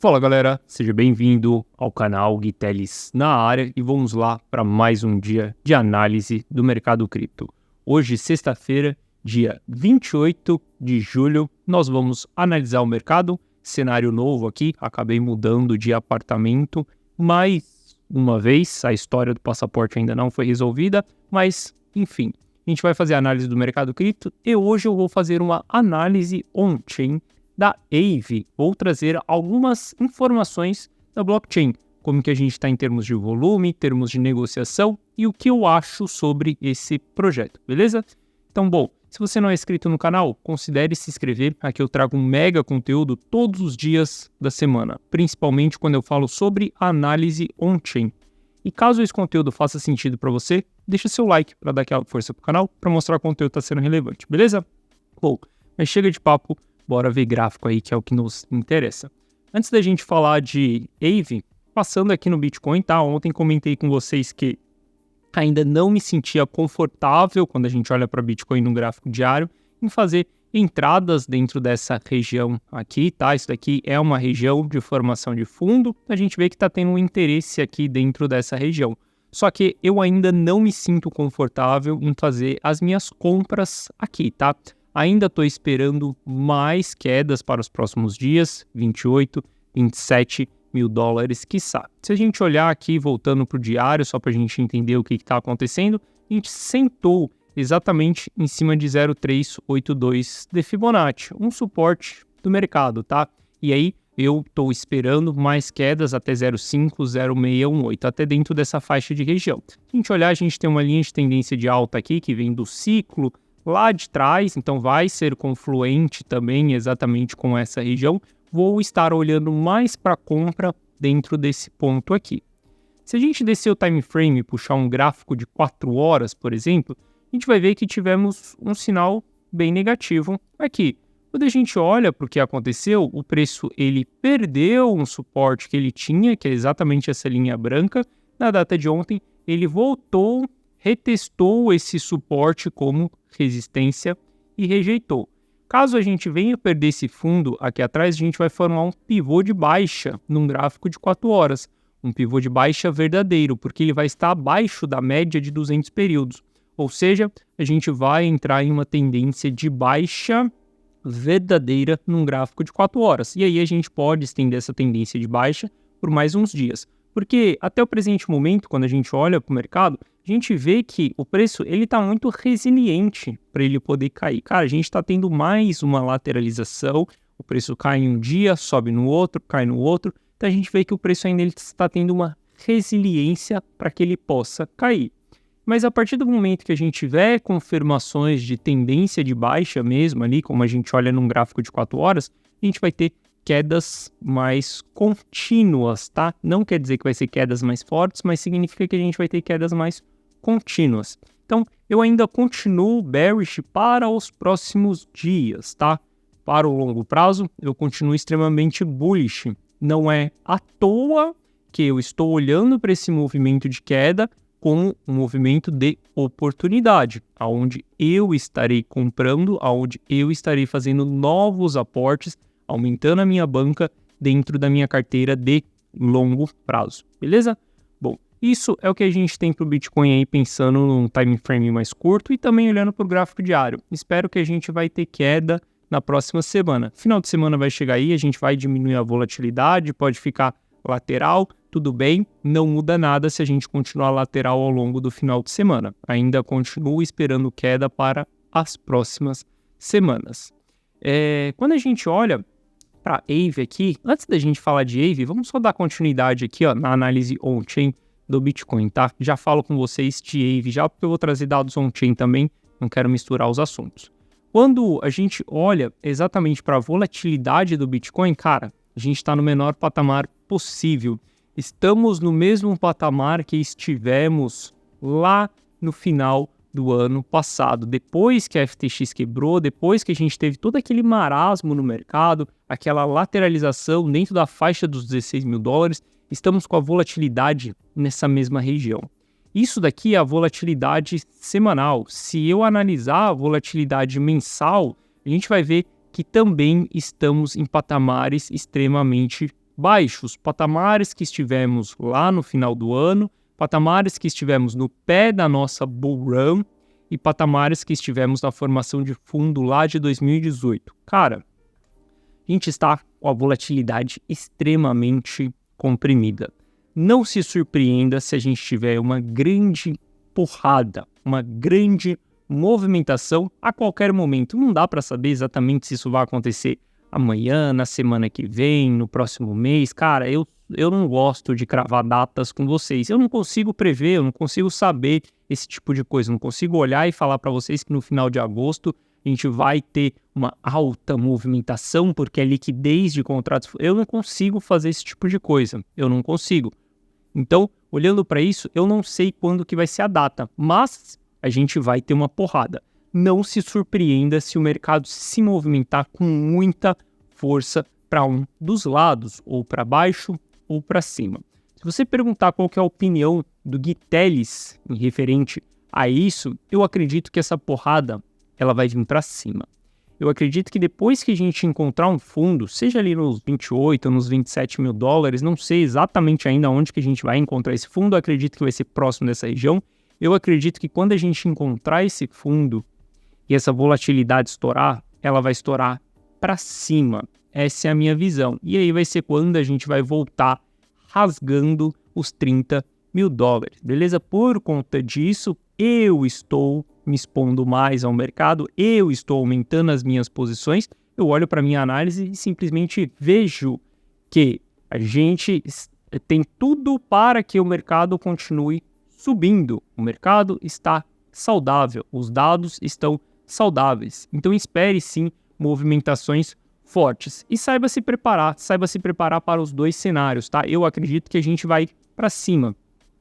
Fala galera, seja bem-vindo ao canal Gui Teles na área e vamos lá para mais um dia de análise do mercado cripto. Hoje, sexta-feira, dia 28 de julho, nós vamos analisar o mercado, cenário novo aqui, acabei mudando de apartamento, mais uma vez, a história do passaporte ainda não foi resolvida, mas enfim, a gente vai fazer a análise do mercado cripto e hoje eu vou fazer uma análise on-chain da Aave. Vou trazer algumas informações da blockchain, como que a gente está em termos de volume, termos de negociação e o que eu acho sobre esse projeto, beleza? Então, bom, se você não é inscrito no canal, considere se inscrever. Aqui eu trago um mega conteúdo todos os dias da semana, principalmente quando eu falo sobre análise on-chain. E caso esse conteúdo faça sentido para você, deixa seu like para dar aquela força para o canal, para mostrar que o conteúdo está sendo relevante, beleza? Bom, mas chega de papo, bora ver gráfico aí, que é o que nos interessa. Antes da gente falar de Aave, passando aqui no Bitcoin, tá? Ontem comentei com vocês que ainda não me sentia confortável quando a gente olha para Bitcoin no gráfico diário em fazer entradas dentro dessa região aqui, tá? Isso daqui é uma região de formação de fundo. A gente vê que está tendo um interesse aqui dentro dessa região. Só que eu ainda não me sinto confortável em fazer as minhas compras aqui, tá? Ainda estou esperando mais quedas para os próximos dias, 28, 27 mil dólares, quiçá. Se a gente olhar aqui, voltando para o diário, só para a gente entender o que está acontecendo, a gente sentou exatamente em cima de 0,382 de Fibonacci, um suporte do mercado, tá? E aí eu estou esperando mais quedas até 0,5, 0,618, até dentro dessa faixa de região. Se a gente olhar, a gente tem uma linha de tendência de alta aqui, que vem do ciclo lá de trás, então vai ser confluente também exatamente com essa região. Vou estar olhando mais para compra dentro desse ponto aqui. Se a gente descer o time frame e puxar um gráfico de 4 horas, por exemplo, a gente vai ver que tivemos um sinal bem negativo aqui. Quando a gente olha para o que aconteceu, o preço ele perdeu um suporte que ele tinha, que é exatamente essa linha branca. Na data de ontem, ele voltou, retestou esse suporte como resistência e rejeitou. Caso a gente venha perder esse fundo aqui atrás, a gente vai formar um pivô de baixa num gráfico de 4 horas. Um pivô de baixa verdadeiro, porque ele vai estar abaixo da média de 200 períodos. Ou seja, a gente vai entrar em uma tendência de baixa verdadeira num gráfico de 4 horas. E aí a gente pode estender essa tendência de baixa por mais uns dias. Porque até o presente momento, quando a gente olha para o mercado, a gente vê que o preço ele está muito resiliente para ele poder cair. Cara, a gente está tendo mais uma lateralização, o preço cai em um dia, sobe no outro, cai no outro. Então a gente vê que o preço ainda está tendo uma resiliência para que ele possa cair. Mas a partir do momento que a gente tiver confirmações de tendência de baixa mesmo ali, como a gente olha num gráfico de 4 horas, a gente vai ter quedas mais contínuas, tá? Não quer dizer que vai ser quedas mais fortes, mas significa que a gente vai ter quedas mais contínuas. Então, eu ainda continuo bearish para os próximos dias, tá? Para o longo prazo, eu continuo extremamente bullish. Não é à toa que eu estou olhando para esse movimento de queda como um movimento de oportunidade, aonde eu estarei comprando, aonde eu estarei fazendo novos aportes, aumentando a minha banca dentro da minha carteira de longo prazo, beleza? Bom, isso é o que a gente tem para o Bitcoin aí, pensando num time frame mais curto e também olhando para o gráfico diário. Espero que a gente vai ter queda na próxima semana. Final de semana vai chegar aí, a gente vai diminuir a volatilidade, pode ficar lateral, tudo bem, não muda nada se a gente continuar lateral ao longo do final de semana. Ainda continuo esperando queda para as próximas semanas. Quando a gente olha para Aave aqui, antes da gente falar de Aave, vamos só dar continuidade aqui ó, na análise on-chain do Bitcoin, tá? Já falo com vocês de Aave já, porque eu vou trazer dados on-chain também, não quero misturar os assuntos. Quando a gente olha exatamente para a volatilidade do Bitcoin, cara, a gente está no menor patamar possível. Estamos no mesmo patamar que estivemos lá no final do ano passado, depois que a FTX quebrou, depois que a gente teve todo aquele marasmo no mercado, aquela lateralização dentro da faixa dos 16 mil dólares, estamos com a volatilidade nessa mesma região. Isso daqui é a volatilidade semanal. Se eu analisar a volatilidade mensal, a gente vai ver que também estamos em patamares extremamente baixos, patamares que estivemos lá no final do ano, patamares que estivemos no pé da nossa bull run e patamares que estivemos na formação de fundo lá de 2018. Cara, a gente está com a volatilidade extremamente comprimida. Não se surpreenda se a gente tiver uma grande porrada, uma grande movimentação a qualquer momento. Não dá para saber exatamente se isso vai acontecer amanhã, na semana que vem, no próximo mês. Cara, eu não gosto de cravar datas com vocês. Eu não consigo prever, eu não consigo saber esse tipo de coisa. Eu não consigo olhar e falar para vocês que no final de agosto a gente vai ter uma alta movimentação porque é liquidez de contratos. Eu não consigo fazer esse tipo de coisa. Eu não consigo. Então, olhando para isso, eu não sei quando que vai ser a data, mas a gente vai ter uma porrada. Não se surpreenda se o mercado se movimentar com muita força para um dos lados, ou para baixo ou para cima. Se você perguntar qual que é a opinião do Gui Telles em referente a isso, eu acredito que essa porrada ela vai vir para cima. Eu acredito que depois que a gente encontrar um fundo, seja ali nos 28 ou nos 27 mil dólares, não sei exatamente ainda onde que a gente vai encontrar esse fundo, eu acredito que vai ser próximo dessa região. Eu acredito que quando a gente encontrar esse fundo e essa volatilidade estourar, ela vai estourar para cima. Essa é a minha visão. E aí vai ser quando a gente vai voltar rasgando os 30 mil dólares, beleza? Por conta disso, eu estou me expondo mais ao mercado, eu estou aumentando as minhas posições, eu olho para a minha análise e simplesmente vejo que a gente tem tudo para que o mercado continue subindo. O mercado está saudável, os dados estão saudáveis. Então espere sim movimentações fortes e saiba se preparar para os dois cenários, tá? Eu acredito que a gente vai para cima,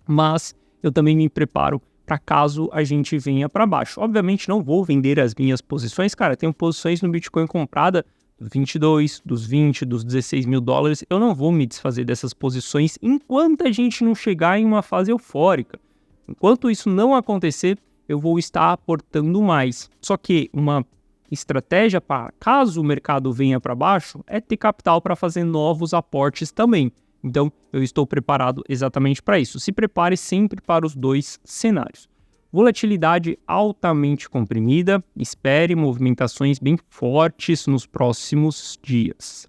mas eu também me preparo para caso a gente venha para baixo. Obviamente não vou vender as minhas posições, cara, tenho posições no Bitcoin comprada dos 22, dos 20, dos 16 mil dólares, eu não vou me desfazer dessas posições enquanto a gente não chegar em uma fase eufórica. Enquanto isso não acontecer, eu vou estar aportando mais. Só que uma estratégia para caso o mercado venha para baixo é ter capital para fazer novos aportes também. Então, eu estou preparado exatamente para isso. Se prepare sempre para os dois cenários. Volatilidade altamente comprimida, espere movimentações bem fortes nos próximos dias.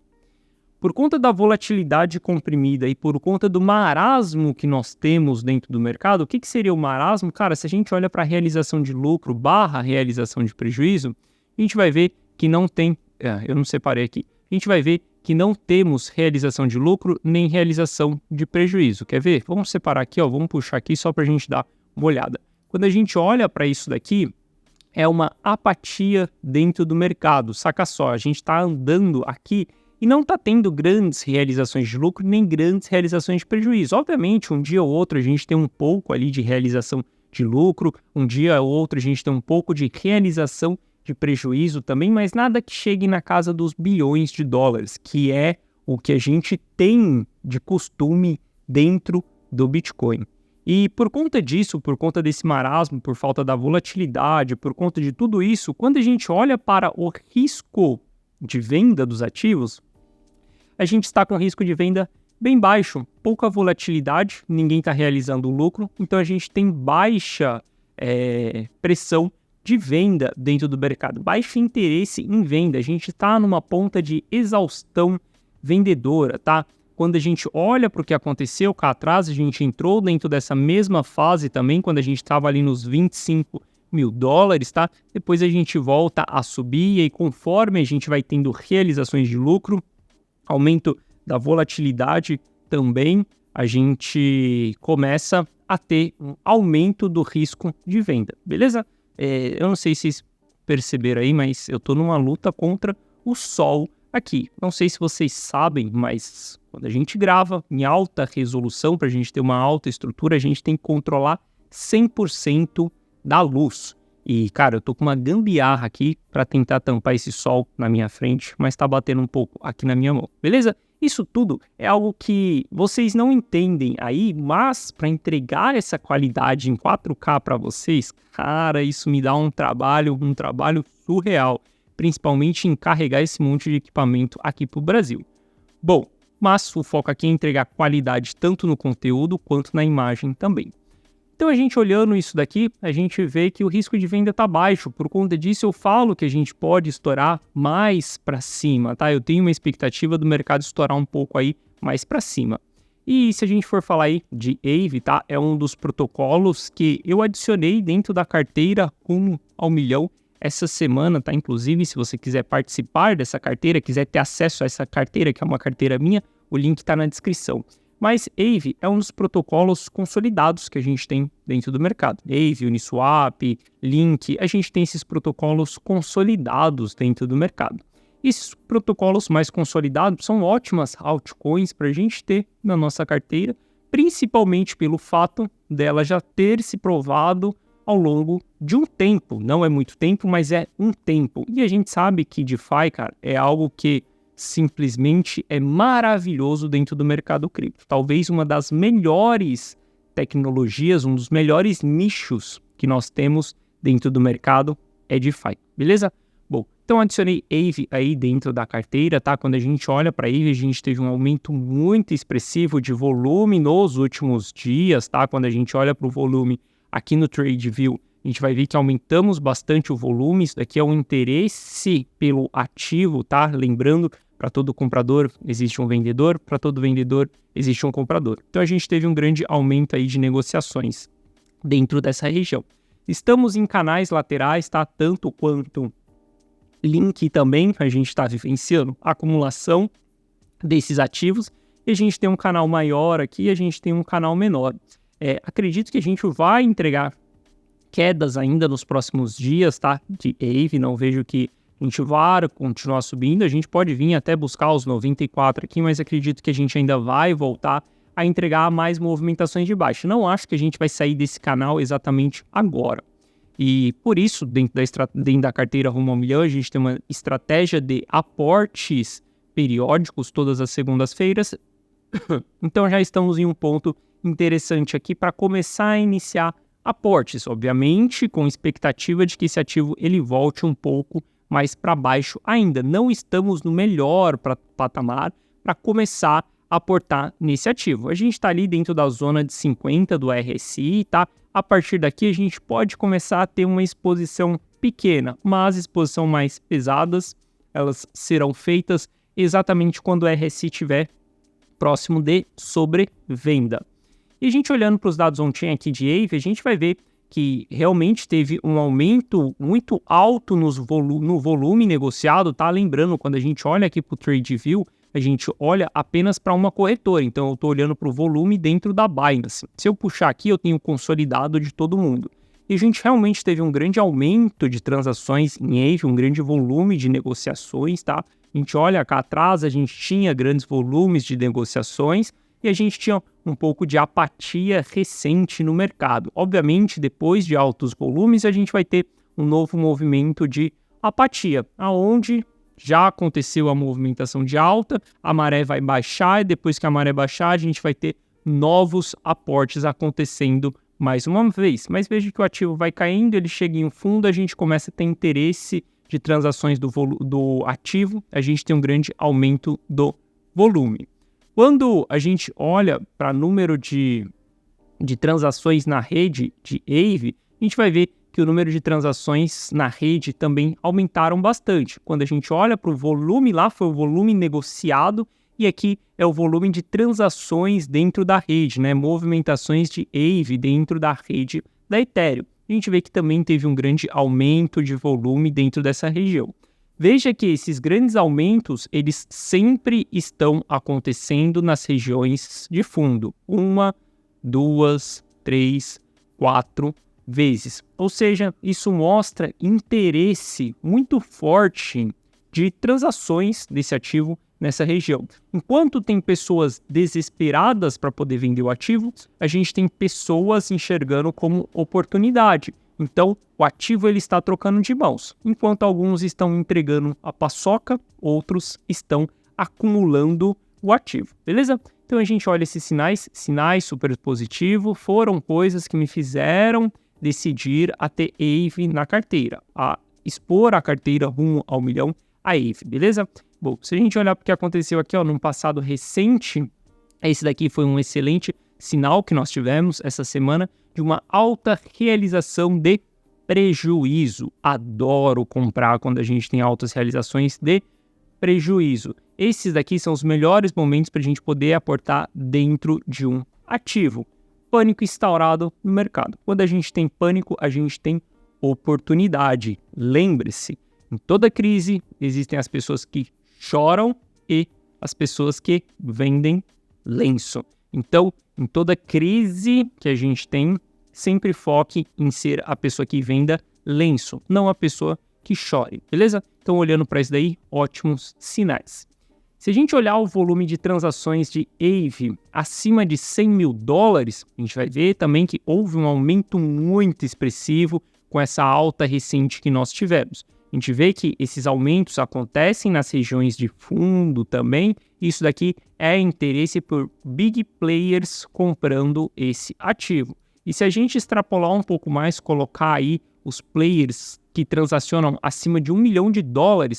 Por conta da volatilidade comprimida e por conta do marasmo que nós temos dentro do mercado, o que seria o marasmo? Cara, se a gente olha para a realização de lucro / realização de prejuízo, a gente vai ver que não tem... eu não separei aqui. A gente vai ver que não temos realização de lucro nem realização de prejuízo. Quer ver? Vamos separar aqui, ó, vamos puxar aqui só para a gente dar uma olhada. Quando a gente olha para isso daqui, é uma apatia dentro do mercado. Saca só, a gente está andando aqui e não está tendo grandes realizações de lucro nem grandes realizações de prejuízo. Obviamente, um dia ou outro a gente tem um pouco ali de realização de lucro, um dia ou outro a gente tem um pouco de realização de prejuízo também, mas nada que chegue na casa dos bilhões de dólares, que é o que a gente tem de costume dentro do Bitcoin. E por conta disso, por conta desse marasmo, por falta da volatilidade, por conta de tudo isso, quando a gente olha para o risco de venda dos ativos, a gente está com risco de venda bem baixo, pouca volatilidade, ninguém está realizando lucro, então a gente tem baixa pressão de venda dentro do mercado, baixo interesse em venda, a gente está numa ponta de exaustão vendedora, tá? Quando a gente olha para o que aconteceu cá atrás, a gente entrou dentro dessa mesma fase também, quando a gente estava ali nos 25 mil dólares, tá? Depois a gente volta a subir e conforme a gente vai tendo realizações de lucro, aumento da volatilidade também, a gente começa a ter um aumento do risco de venda, beleza? Eu não sei se vocês perceberam aí, mas eu estou numa luta contra o sol aqui. Não sei se vocês sabem, mas quando a gente grava em alta resolução, para a gente ter uma alta estrutura, a gente tem que controlar 100% da luz. E, cara, eu tô com uma gambiarra aqui para tentar tampar esse sol na minha frente, mas tá batendo um pouco aqui na minha mão, beleza? Isso tudo é algo que vocês não entendem aí, mas para entregar essa qualidade em 4K para vocês, cara, isso me dá um trabalho surreal, principalmente em carregar esse monte de equipamento aqui pro Brasil. Bom, mas o foco aqui é entregar qualidade tanto no conteúdo quanto na imagem também. Então a gente olhando isso daqui, a gente vê que o risco de venda está baixo. Por conta disso eu falo que a gente pode estourar mais para cima, tá? Eu tenho uma expectativa do mercado estourar um pouco aí mais para cima. E se a gente for falar aí de Aave, tá? É um dos protocolos que eu adicionei dentro da carteira rumo ao milhão essa semana, tá? Inclusive, se você quiser participar dessa carteira, quiser ter acesso a essa carteira, que é uma carteira minha, o link está na descrição. Mas Aave é um dos protocolos consolidados que a gente tem dentro do mercado. Aave, Uniswap, Link, a gente tem esses protocolos consolidados dentro do mercado. Esses protocolos mais consolidados são ótimas altcoins para a gente ter na nossa carteira, principalmente pelo fato dela já ter se provado ao longo de um tempo. Não é muito tempo, mas é um tempo. E a gente sabe que DeFi, cara, é algo que simplesmente é maravilhoso dentro do mercado cripto. Talvez uma das melhores tecnologias, um dos melhores nichos que nós temos dentro do mercado é DeFi, beleza? Bom, então adicionei Aave aí dentro da carteira, tá? Quando a gente olha para Aave, a gente teve um aumento muito expressivo de volume nos últimos dias, tá? Quando a gente olha para o volume aqui no TradeView, a gente vai ver que aumentamos bastante o volume. Isso daqui é um interesse pelo ativo, tá? Lembrando, para todo comprador existe um vendedor, para todo vendedor existe um comprador. Então a gente teve um grande aumento aí de negociações dentro dessa região. Estamos em canais laterais, tá? Tanto quanto Link também, a gente está vivenciando a acumulação desses ativos. E a gente tem um canal maior aqui, a gente tem um canal menor. Acredito que a gente vai entregar quedas ainda nos próximos dias, tá? De Aave, não vejo que a gente vai continuar subindo. A gente pode vir até buscar os 94 aqui, mas acredito que a gente ainda vai voltar a entregar mais movimentações de baixa. Não acho que a gente vai sair desse canal exatamente agora. E por isso, dentro da carteira rumo ao milhão, a gente tem uma estratégia de aportes periódicos todas as segundas-feiras. Então já estamos em um ponto interessante aqui para começar a iniciar aportes, obviamente com expectativa de que esse ativo ele volte um pouco mais para baixo ainda. Não estamos no melhor patamar para começar a aportar nesse ativo. A gente está ali dentro da zona de 50 do RSI, tá? A partir daqui a gente pode começar a ter uma exposição pequena, mas exposição mais pesadas, elas serão feitas exatamente quando o RSI estiver próximo de sobrevenda. E a gente olhando para os dados on-chain aqui de Aave, a gente vai ver que realmente teve um aumento muito alto no volume negociado, tá? Lembrando, quando a gente olha aqui para o TradeView, a gente olha apenas para uma corretora, então eu estou olhando para o volume dentro da Binance. Se eu puxar aqui, eu tenho consolidado de todo mundo. E a gente realmente teve um grande aumento de transações em Aave, um grande volume de negociações, tá? A gente olha cá atrás, a gente tinha grandes volumes de negociações e a gente tinha um pouco de apatia recente no mercado. Obviamente, depois de altos volumes, a gente vai ter um novo movimento de apatia, aonde já aconteceu a movimentação de alta, a maré vai baixar e depois que a maré baixar, a gente vai ter novos aportes acontecendo mais uma vez. Mas veja que o ativo vai caindo, ele chega em um fundo, a gente começa a ter interesse de transações do ativo, a gente tem um grande aumento do volume. Quando a gente olha para número de transações na rede de Aave, a gente vai ver que o número de transações na rede também aumentaram bastante. Quando a gente olha para o volume lá, foi o volume negociado, e aqui é o volume de transações dentro da rede, né? Movimentações de Aave dentro da rede da Ethereum. A gente vê que também teve um grande aumento de volume dentro dessa região. Veja que esses grandes aumentos, eles sempre estão acontecendo nas regiões de fundo. 1, 2, 3, 4 vezes. Ou seja, isso mostra interesse muito forte de transações desse ativo nessa região. Enquanto tem pessoas desesperadas para poder vender o ativo, a gente tem pessoas enxergando como oportunidade. Então, o ativo ele está trocando de mãos. Enquanto alguns estão entregando a paçoca, outros estão acumulando o ativo, beleza? Então, a gente olha esses sinais super positivos, foram coisas que me fizeram decidir a ter Aave na carteira, a expor a carteira rumo ao milhão a Aave, beleza? Bom, se a gente olhar para o que aconteceu aqui, num passado recente, esse daqui foi um excelente sinal que nós tivemos essa semana de uma alta realização de prejuízo. Adoro comprar quando a gente tem altas realizações de prejuízo. Esses daqui são os melhores momentos para a gente poder aportar dentro de um ativo. Pânico instaurado no mercado. Quando a gente tem pânico, a gente tem oportunidade. Lembre-se, em toda crise existem as pessoas que choram e as pessoas que vendem lenço. Então, em toda crise que a gente tem, sempre foque em ser a pessoa que venda lenço, não a pessoa que chore, beleza? Então, olhando para isso daí, ótimos sinais. Se a gente olhar o volume de transações de AVE acima de 100 mil dólares, a gente vai ver também que houve um aumento muito expressivo com essa alta recente que nós tivemos. A gente vê que esses aumentos acontecem nas regiões de fundo também. Isso daqui é interesse por big players comprando esse ativo. E se a gente extrapolar um pouco mais, colocar aí os players que transacionam acima de $1 milhão,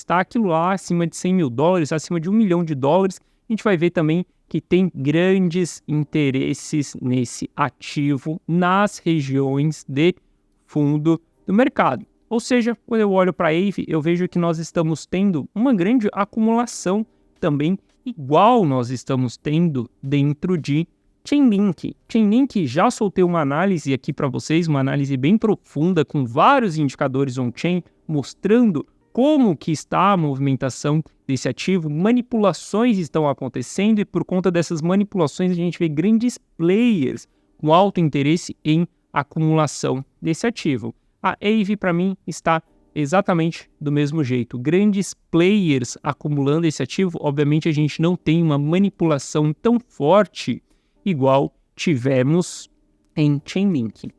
tá? Aquilo lá acima de 100 mil dólares, acima de $1 milhão, a gente vai ver também que tem grandes interesses nesse ativo nas regiões de fundo do mercado. Ou seja, quando eu olho para a AVE, eu vejo que nós estamos tendo uma grande acumulação também, igual nós estamos tendo dentro de Chainlink. Chainlink, já soltei uma análise aqui para vocês, uma análise bem profunda com vários indicadores on-chain, mostrando como que está a movimentação desse ativo, manipulações estão acontecendo e por conta dessas manipulações a gente vê grandes players com alto interesse em acumulação desse ativo. A AVE, para mim, está exatamente do mesmo jeito. Grandes players acumulando esse ativo, obviamente a gente não tem uma manipulação tão forte igual tivemos em Chainlink.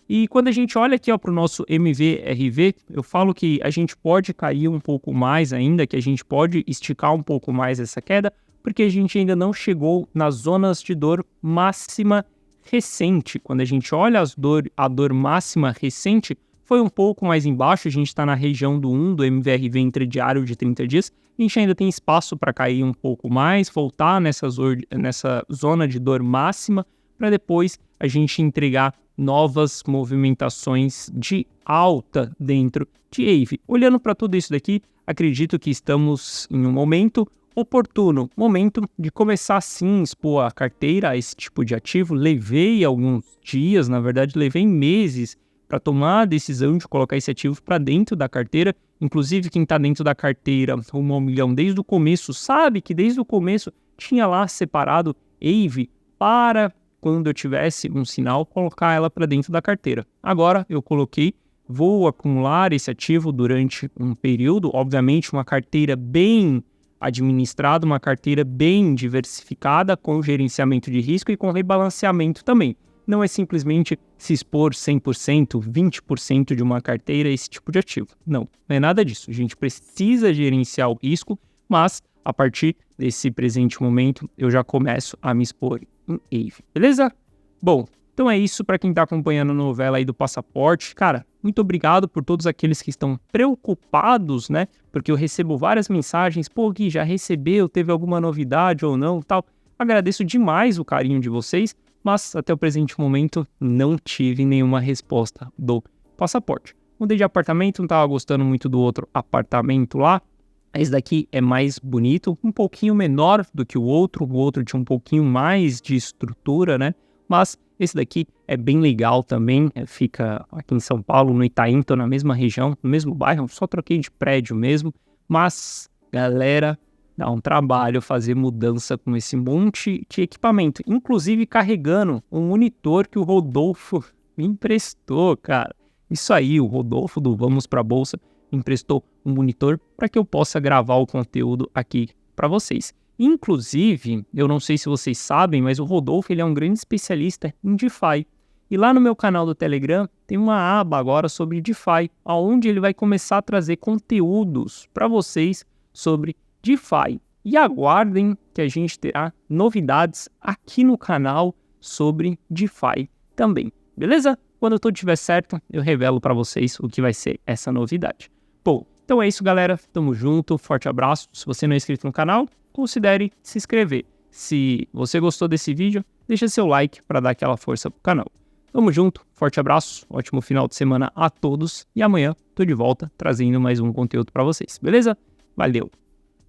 E quando a gente olha aqui para o nosso MVRV, eu falo que a gente pode cair um pouco mais ainda, que a gente pode esticar um pouco mais essa queda, porque a gente ainda não chegou nas zonas de dor máxima recente. Quando a gente olha a dor máxima recente, foi um pouco mais embaixo, a gente está na região do 1 do MVRV intradiário de 30 dias, a gente ainda tem espaço para cair um pouco mais, voltar nessa zona de dor máxima, para depois a gente entregar novas movimentações de alta dentro de AVE. Olhando para tudo isso daqui, acredito que estamos em um momento oportuno, momento de começar sim a expor a carteira a esse tipo de ativo. Levei alguns dias, na verdade levei meses para tomar a decisão de colocar esse ativo para dentro da carteira. Inclusive quem está dentro da carteira rumo ao milhão desde o começo, sabe que desde o começo tinha lá separado AVE para quando eu tivesse um sinal, colocar ela para dentro da carteira. Agora eu coloquei, vou acumular esse ativo durante um período, obviamente uma carteira bem administrada, uma carteira bem diversificada, com gerenciamento de risco e com rebalanceamento também. Não é simplesmente se expor 100%, 20% de uma carteira a esse tipo de ativo. Não é nada disso. A gente precisa gerenciar o risco, mas a partir desse presente momento eu já começo a me expor em AVE, beleza? Bom, então é isso para quem está acompanhando a novela aí do Passaporte. Cara, muito obrigado por todos aqueles que estão preocupados, né? Porque eu recebo várias mensagens, pô, Gui, já recebeu, teve alguma novidade ou não, tal. Agradeço demais o carinho de vocês, mas até o presente momento não tive nenhuma resposta do Passaporte. Mudei de apartamento, não estava gostando muito do outro apartamento lá. Esse daqui é mais bonito, um pouquinho menor do que o outro tinha um pouquinho mais de estrutura, né? Mas esse daqui é bem legal também, fica aqui em São Paulo, no Itaim, tô na mesma região, no mesmo bairro, só troquei de prédio mesmo. Mas, galera, dá um trabalho fazer mudança com esse monte de equipamento, inclusive carregando um monitor que o Rodolfo me emprestou, cara. Isso aí, o Rodolfo do Vamos Pra Bolsa me emprestou um monitor para que eu possa gravar o conteúdo aqui para vocês. Inclusive, eu não sei se vocês sabem, mas o Rodolfo ele é um grande especialista em DeFi. E lá no meu canal do Telegram tem uma aba agora sobre DeFi, onde ele vai começar a trazer conteúdos para vocês sobre DeFi. E aguardem que a gente terá novidades aqui no canal sobre DeFi também, beleza? Quando tudo estiver certo, eu revelo para vocês o que vai ser essa novidade. Bom, Então é isso, galera. Tamo junto, forte abraço. Se você não é inscrito no canal, considere se inscrever. Se você gostou desse vídeo, deixa seu like para dar aquela força pro canal. Tamo junto, forte abraço, ótimo final de semana a todos e amanhã tô de volta trazendo mais um conteúdo para vocês, beleza? Valeu!